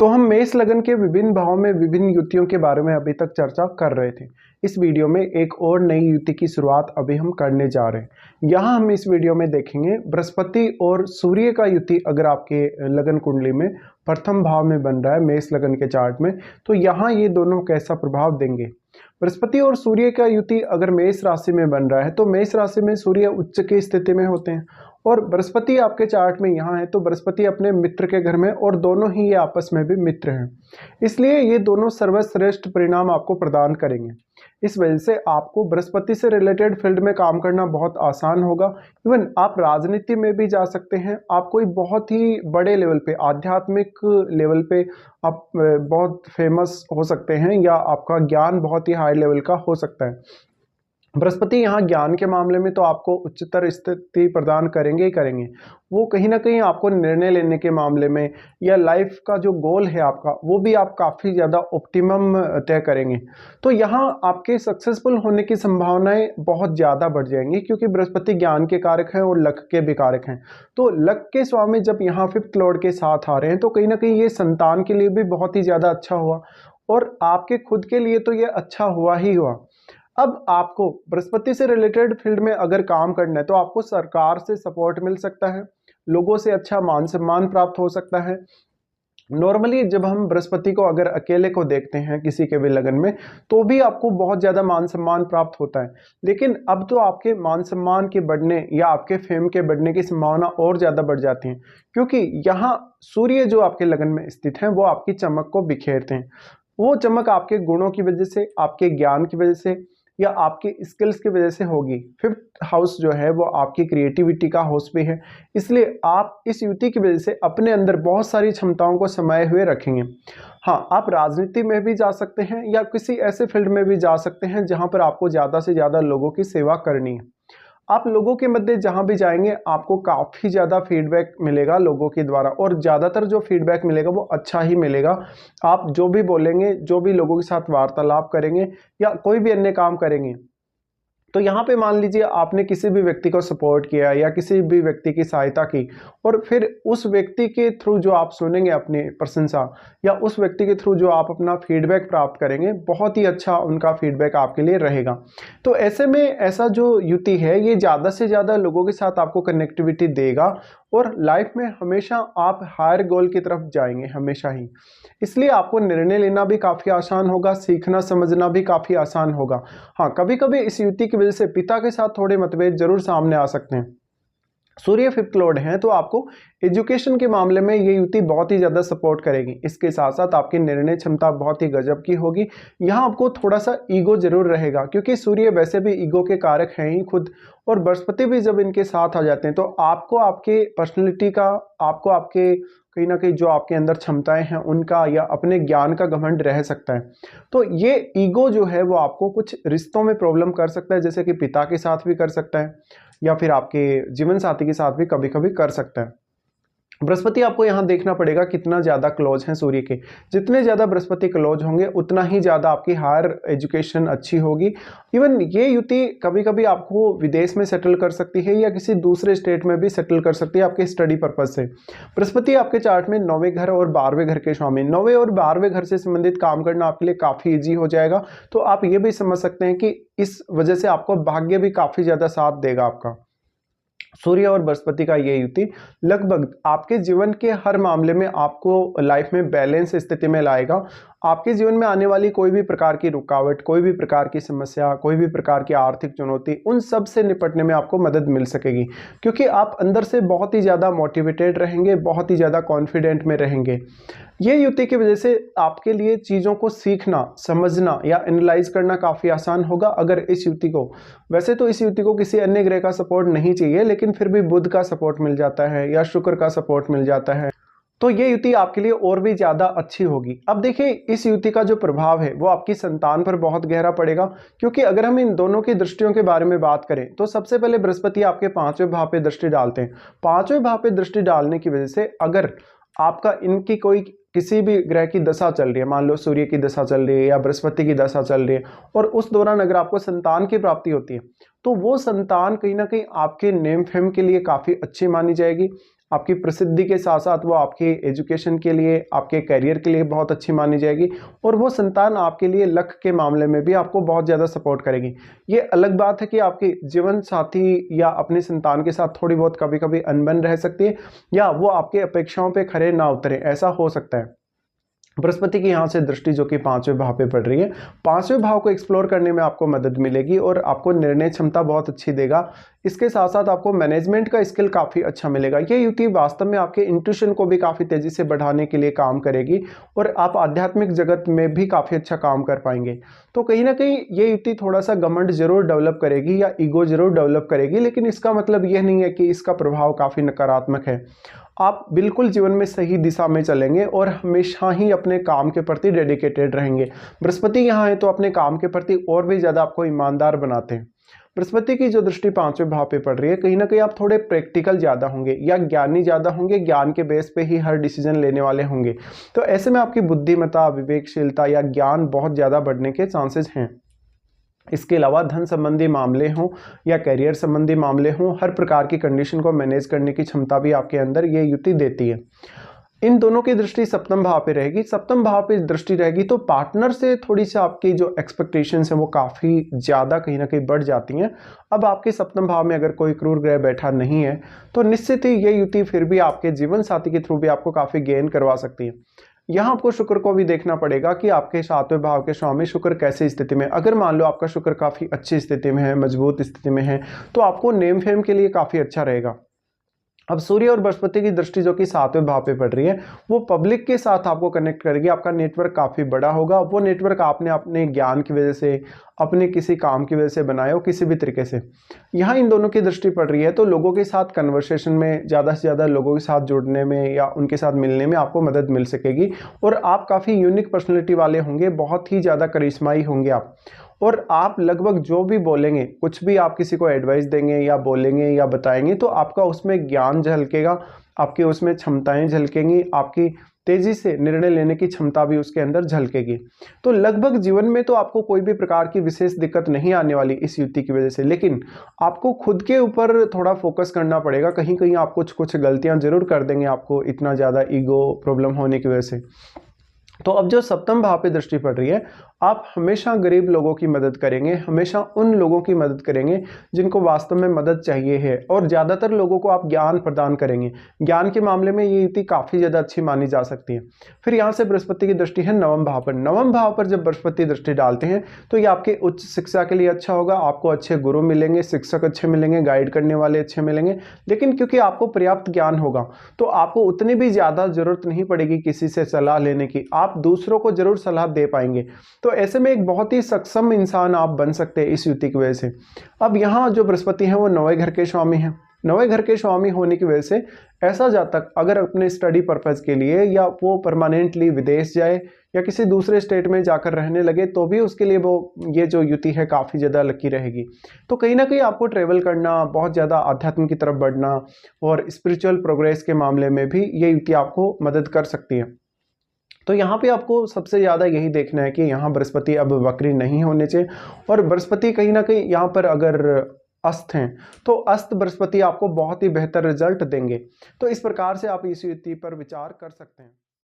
तो हम मेष लगन के विभिन्न भावों में विभिन्न युतियों के बारे में अभी तक चर्चा कर रहे थे। इस वीडियो में एक और नई युति की शुरुआत अभी हम करने जा रहे हैं। यहाँ हम इस वीडियो में देखेंगे बृहस्पति और सूर्य का युति अगर आपके लगन कुंडली में प्रथम भाव में बन रहा है मेष लगन के चार्ट में, तो यहाँ ये दोनों कैसा प्रभाव देंगे। बृहस्पति और सूर्य का युति अगर मेष राशि में बन रहा है तो मेष राशि में सूर्य उच्च की स्थिति में होते हैं और बृहस्पति आपके चार्ट में यहाँ है तो बृहस्पति अपने मित्र के घर में और दोनों ही ये आपस में भी मित्र हैं, इसलिए ये दोनों सर्वश्रेष्ठ परिणाम आपको प्रदान करेंगे। इस वजह से आपको बृहस्पति से रिलेटेड फील्ड में काम करना बहुत आसान होगा। इवन आप राजनीति में भी जा सकते हैं, आप कोई बहुत ही बड़े लेवल पे आध्यात्मिक लेवल पे आप बहुत फेमस हो सकते हैं या आपका ज्ञान बहुत ही हाई लेवल का हो सकता है। बृहस्पति यहाँ ज्ञान के मामले में तो आपको उच्चतर स्थिति प्रदान करेंगे ही करेंगे। वो कहीं ना कहीं आपको निर्णय लेने के मामले में या लाइफ का जो गोल है आपका वो भी आप काफ़ी ज़्यादा ऑप्टिमम तय करेंगे। तो यहाँ आपके सक्सेसफुल होने की संभावनाएं बहुत ज़्यादा बढ़ जाएंगी क्योंकि बृहस्पति ज्ञान के कारक हैं और लक के भी कारक हैं। तो लक के स्वामी जब यहाँ फिफ्थ लॉर्ड के साथ आ रहे हैं तो कहीं ना कहीं ये संतान के लिए भी बहुत ही ज़्यादा अच्छा हुआ और आपके खुद के लिए तो ये अच्छा हुआ ही हुआ। अब आपको बृहस्पति से रिलेटेड फील्ड में अगर काम करना है तो आपको सरकार से सपोर्ट मिल सकता है, लोगों से अच्छा मान सम्मान प्राप्त हो सकता है। नॉर्मली जब हम बृहस्पति को अगर अकेले को देखते हैं किसी के भी लगन में तो भी आपको बहुत ज़्यादा मान सम्मान प्राप्त होता है, लेकिन अब तो आपके मान सम्मान के बढ़ने या आपके फेम के बढ़ने की संभावना और ज़्यादा बढ़ जाती है क्योंकि यहाँ सूर्य जो आपके लगन में स्थित हैं वो आपकी चमक को बिखेरते हैं। वो चमक आपके गुणों की वजह से, आपके ज्ञान की वजह से या आपकी स्किल्स की वजह से होगी। फिफ्थ हाउस जो है वो आपकी क्रिएटिविटी का हाउस भी है, इसलिए आप इस युति की वजह से अपने अंदर बहुत सारी क्षमताओं को समाये हुए रखेंगे। हाँ, आप राजनीति में भी जा सकते हैं या किसी ऐसे फील्ड में भी जा सकते हैं जहां पर आपको ज़्यादा से ज़्यादा लोगों की सेवा करनी है। आप लोगों के मध्य जहां भी जाएंगे आपको काफ़ी ज़्यादा फीडबैक मिलेगा लोगों के द्वारा और ज़्यादातर जो फीडबैक मिलेगा वो अच्छा ही मिलेगा। आप जो भी बोलेंगे, जो भी लोगों के साथ वार्तालाप करेंगे या कोई भी अन्य काम करेंगे, तो यहाँ पे मान लीजिए आपने किसी भी व्यक्ति को सपोर्ट किया या किसी भी व्यक्ति की सहायता की और फिर उस व्यक्ति के थ्रू जो आप सुनेंगे अपनी प्रशंसा या उस व्यक्ति के थ्रू जो आप अपना फीडबैक प्राप्त करेंगे, बहुत ही अच्छा उनका फीडबैक आपके लिए रहेगा। तो ऐसे में ऐसा जो युति है ये ज़्यादा से ज़्यादा लोगों के साथ आपको कनेक्टिविटी देगा और लाइफ में हमेशा आप हायर गोल की तरफ जाएंगे हमेशा ही। इसलिए आपको निर्णय लेना भी काफ़ी आसान होगा, सीखना समझना भी काफ़ी आसान होगा। हाँ, कभी कभी इस युति की वजह से पिता के साथ थोड़े मतभेद जरूर सामने आ सकते हैं। सूर्य फिफ्थ लॉर्ड हैं तो आपको एजुकेशन के मामले में ये युति बहुत ही ज़्यादा सपोर्ट करेगी। इसके साथ साथ आपकी निर्णय क्षमता बहुत ही गजब की होगी। यहाँ आपको थोड़ा सा ईगो जरूर रहेगा क्योंकि सूर्य वैसे भी ईगो के कारक हैं ही खुद, और बृहस्पति भी जब इनके साथ आ जाते हैं तो आपको आपके पर्सनैलिटी का, आपको आपके कहीं ना कहीं जो आपके अंदर क्षमताएं हैं उनका या अपने ज्ञान का घमंड रह सकता है। तो ये ईगो जो है वो आपको कुछ रिश्तों में प्रॉब्लम कर सकता है, जैसे कि पिता के साथ भी कर सकता है या फिर आपके जीवन साथी के साथ भी कभी कभी कर सकता है। बृहस्पति आपको यहाँ देखना पड़ेगा कितना ज़्यादा क्लोज हैं सूर्य के। जितने ज़्यादा बृहस्पति क्लोज होंगे उतना ही ज़्यादा आपकी हायर एजुकेशन अच्छी होगी। इवन ये युति कभी कभी आपको विदेश में सेटल कर सकती है या किसी दूसरे स्टेट में भी सेटल कर सकती है आपके स्टडी पर्पज से। बृहस्पति आपके चार्ट में 9वें घर और 12वें घर के स्वामी, 9वें और 12वें घर से संबंधित काम करना आपके लिए काफ़ी ईजी हो जाएगा। तो आप ये भी समझ सकते हैं कि इस वजह से आपको भाग्य भी काफ़ी ज़्यादा साथ देगा आपका। सूर्य और बृहस्पति का ये युति लगभग आपके जीवन के हर मामले में आपको लाइफ में बैलेंस स्थिति में लाएगा। आपके जीवन में आने वाली कोई भी प्रकार की रुकावट, कोई भी प्रकार की समस्या, कोई भी प्रकार की आर्थिक चुनौती, उन सब से निपटने में आपको मदद मिल सकेगी क्योंकि आप अंदर से बहुत ही ज़्यादा मोटिवेटेड रहेंगे, बहुत ही ज़्यादा कॉन्फिडेंट में रहेंगे। ये युति की वजह से आपके लिए चीज़ों को सीखना, समझना या एनालाइज करना काफ़ी आसान होगा। अगर इस युति को, वैसे तो इस युति को किसी अन्य ग्रह का सपोर्ट नहीं चाहिए, लेकिन फिर भी बुध का सपोर्ट मिल जाता है या शुक्र का सपोर्ट मिल जाता है तो ये युति आपके लिए और भी ज़्यादा अच्छी होगी। अब देखिए इस युति का जो प्रभाव है वो आपकी संतान पर बहुत गहरा पड़ेगा क्योंकि अगर हम इन दोनों की दृष्टियों के बारे में बात करें तो सबसे पहले बृहस्पति आपके 5वें भाव पे दृष्टि डालते हैं। 5वें भाव पे दृष्टि डालने की वजह से अगर आपका इनकी कोई किसी भी ग्रह की दशा चल रही है, मान लो सूर्य की दशा चल रही है या बृहस्पति की दशा चल रही है और उस दौरान अगर आपको संतान की प्राप्ति होती है तो वो संतान कहीं ना कहीं आपके नेम फेम के लिए काफ़ी अच्छी मानी जाएगी। आपकी प्रसिद्धि के साथ साथ वो आपके एजुकेशन के लिए, आपके करियर के लिए बहुत अच्छी मानी जाएगी। और वो संतान आपके लिए लक के मामले में भी आपको बहुत ज़्यादा सपोर्ट करेगी। ये अलग बात है कि आपके जीवन साथी या अपने संतान के साथ थोड़ी बहुत कभी कभी अनबन रह सकती है, या वो आपके अपेक्षाओं पे खरे ना उतरे, ऐसा हो सकता है। बृहस्पति की यहाँ से दृष्टि जो कि 5वें भाव पे पड़ रही है, 5वें भाव को एक्सप्लोर करने में आपको मदद मिलेगी और आपको निर्णय क्षमता बहुत अच्छी देगा। इसके साथ साथ आपको मैनेजमेंट का स्किल काफ़ी अच्छा मिलेगा। ये युति वास्तव में आपके इंट्यूशन को भी काफ़ी तेज़ी से बढ़ाने के लिए काम करेगी और आप आध्यात्मिक जगत में भी काफ़ी अच्छा काम कर पाएंगे। तो कहीं ना कहीं ये युति थोड़ा सा घमंड जरूर डेवलप करेगी या ईगो जरूर डेवलप करेगी, लेकिन इसका मतलब यह नहीं है कि इसका प्रभाव काफ़ी नकारात्मक है। आप बिल्कुल जीवन में सही दिशा में चलेंगे और हमेशा ही अपने काम के प्रति डेडिकेटेड रहेंगे। बृहस्पति यहाँ है तो अपने काम के प्रति और भी ज़्यादा आपको ईमानदार बनाते हैं। बृहस्पति की जो दृष्टि 5वें भाव पे पड़ रही है, कहीं ना कहीं आप थोड़े प्रैक्टिकल ज़्यादा होंगे या ज्ञानी ज़्यादा होंगे, ज्ञान के बेस पे ही हर डिसीजन लेने वाले होंगे। तो ऐसे में आपकी बुद्धिमत्ता, विवेकशीलता या ज्ञान बहुत ज़्यादा बढ़ने के चांसेस हैं। इसके अलावा धन संबंधी मामले हों या करियर संबंधी मामले हों, हर प्रकार की कंडीशन को मैनेज करने की क्षमता भी आपके अंदर ये युति देती है। इन दोनों की दृष्टि सप्तम भाव पे रहेगी। सप्तम भाव पे दृष्टि रहेगी तो पार्टनर से थोड़ी सी आपकी जो एक्सपेक्टेशंस हैं वो काफ़ी ज़्यादा कहीं ना कहीं बढ़ जाती हैं। अब आपके सप्तम भाव में अगर कोई क्रूर ग्रह बैठा नहीं है तो निश्चित ही ये युति फिर भी आपके जीवन साथी के थ्रू भी आपको काफ़ी गेन करवा सकती है। यहाँ आपको शुक्र को भी देखना पड़ेगा कि आपके 7वें भाव के स्वामी शुक्र कैसी स्थिति में। अगर मान लो आपका शुक्र काफ़ी अच्छी स्थिति में है, मजबूत स्थिति में है, तो आपको नेम फेम के लिए काफ़ी अच्छा रहेगा। अब सूर्य और बृहस्पति की दृष्टि जो कि 7वें भाव पे पड़ रही है, वो पब्लिक के साथ आपको कनेक्ट करेगी। आपका नेटवर्क काफ़ी बड़ा होगा। वो नेटवर्क आपने अपने ज्ञान की वजह से, अपने किसी काम की वजह से बनाया हो किसी भी तरीके से। यहाँ इन दोनों की दृष्टि पड़ रही है तो लोगों के साथ कन्वर्सेशन में, ज़्यादा से ज़्यादा लोगों के साथ जुड़ने में या उनके साथ मिलने में आपको मदद मिल सकेगी। और आप काफ़ी यूनिक पर्सनैलिटी वाले होंगे, बहुत ही ज़्यादा करिश्माई होंगे आप। और आप लगभग जो भी बोलेंगे, कुछ भी आप किसी को एडवाइस देंगे या बोलेंगे या बताएंगे तो आपका उसमें ज्ञान झलकेगा, आपके उसमें क्षमताएं झलकेंगी, आपकी तेजी से निर्णय लेने की क्षमता भी उसके अंदर झलकेगी। तो लगभग जीवन में तो आपको कोई भी प्रकार की विशेष दिक्कत नहीं आने वाली इस युति की वजह से, लेकिन आपको खुद के ऊपर थोड़ा फोकस करना पड़ेगा। कहीं कहीं आप कुछ कुछ गलतियां जरूर कर देंगे, आपको इतना ज़्यादा ईगो प्रॉब्लम होने की वजह से। तो अब जो सप्तम भाव पे दृष्टि पड़ रही है, आप हमेशा गरीब लोगों की मदद करेंगे, हमेशा उन लोगों की मदद करेंगे जिनको वास्तव में मदद चाहिए है, और ज़्यादातर लोगों को आप ज्ञान प्रदान करेंगे। ज्ञान के मामले में ये युति काफ़ी ज़्यादा अच्छी मानी जा सकती है। फिर यहाँ से बृहस्पति की दृष्टि है 9वें भाव पर। 9वें भाव पर जब बृहस्पति दृष्टि डालते हैं तो ये आपके उच्च शिक्षा के लिए अच्छा होगा। आपको अच्छे गुरु मिलेंगे, शिक्षक अच्छे मिलेंगे, गाइड करने वाले अच्छे मिलेंगे। लेकिन क्योंकि आपको पर्याप्त ज्ञान होगा तो आपको उतनी भी ज़्यादा जरूरत नहीं पड़ेगी किसी से सलाह लेने की, आप दूसरों को जरूर सलाह दे पाएंगे। तो ऐसे में एक बहुत ही सक्षम इंसान आप बन सकते हैं इस युति की वजह से। अब यहाँ जो बृहस्पति हैं वो 9वें घर के स्वामी हैं। 9वें घर के स्वामी होने की वजह से ऐसा जातक अगर अपने स्टडी पर्पज के लिए या वो परमानेंटली विदेश जाए या किसी दूसरे स्टेट में जाकर रहने लगे तो भी उसके लिए वो ये जो युति है काफ़ी ज़्यादा लकी रहेगी। तो कहीं ना कहीं आपको ट्रेवल करना, बहुत ज़्यादा अध्यात्म की तरफ बढ़ना और स्पिरिचुअल प्रोग्रेस के मामले में भी ये युति आपको मदद कर सकती है। तो यहाँ पे आपको सबसे ज़्यादा यही देखना है कि यहाँ बृहस्पति अब वक्री नहीं होने चाहिए, और बृहस्पति कहीं ना कहीं यहाँ पर अगर अस्त हैं तो अस्त बृहस्पति आपको बहुत ही बेहतर रिजल्ट देंगे। तो इस प्रकार से आप इस युति पर विचार कर सकते हैं।